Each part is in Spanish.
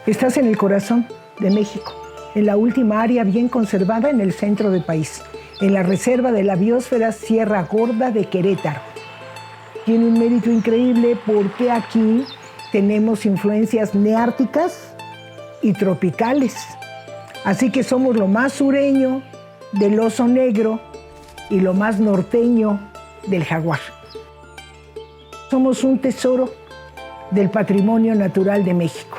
Estás en el corazón de México, en la última área bien conservada en el centro del país, en la reserva de la biosfera Sierra Gorda de Querétaro. Tiene un mérito increíble porque aquí tenemos influencias neárticas y tropicales. Así que somos lo más sureño del oso negro y lo más norteño del jaguar. Somos un tesoro del patrimonio natural de México.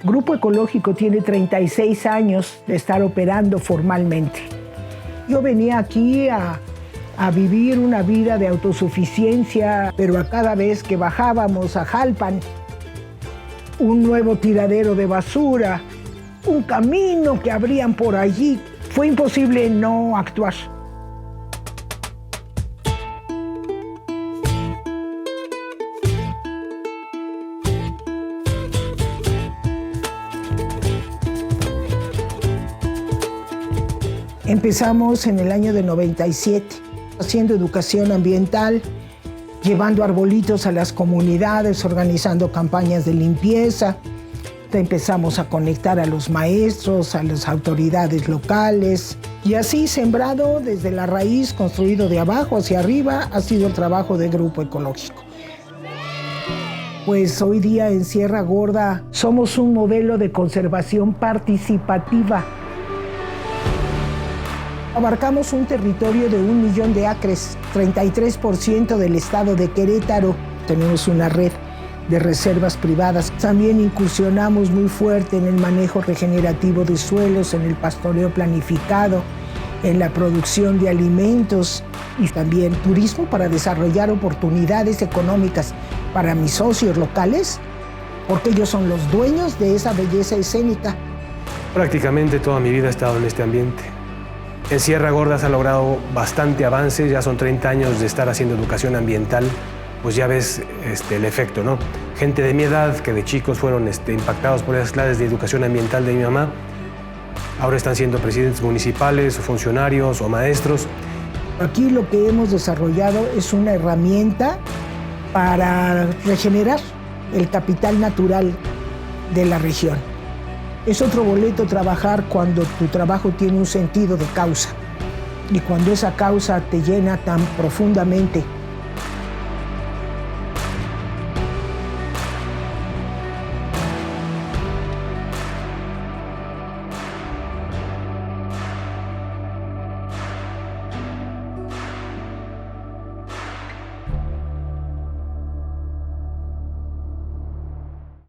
Grupo Ecológico tiene 36 años de estar operando formalmente. Yo venía aquí a vivir una vida de autosuficiencia, pero a cada vez que bajábamos a Jalpan, un nuevo tiradero de basura, un camino que abrían por allí, fue imposible no actuar. Empezamos en el año de 97, haciendo educación ambiental, llevando arbolitos a las comunidades, organizando campañas de limpieza. Empezamos a conectar a los maestros, a las autoridades locales. Y así, sembrado desde la raíz, construido de abajo hacia arriba, ha sido el trabajo del Grupo Ecológico. Pues hoy día en Sierra Gorda somos un modelo de conservación participativa. Abarcamos un territorio de 1 millón de acres, 33% del estado de Querétaro. Tenemos una red de reservas privadas. También incursionamos muy fuerte en el manejo regenerativo de suelos, en el pastoreo planificado, en la producción de alimentos y también turismo para desarrollar oportunidades económicas para mis socios locales, porque ellos son los dueños de esa belleza escénica. Prácticamente toda mi vida he estado en este ambiente. En Sierra Gorda se ha logrado bastante avance, ya son 30 años de estar haciendo educación ambiental, pues ya ves el efecto, ¿no? Gente de mi edad, que de chicos fueron impactados por esas clases de educación ambiental de mi mamá, ahora están siendo presidentes municipales, o funcionarios o maestros. Aquí lo que hemos desarrollado es una herramienta para regenerar el capital natural de la región. Es otro boleto trabajar cuando tu trabajo tiene un sentido de causa y cuando esa causa te llena tan profundamente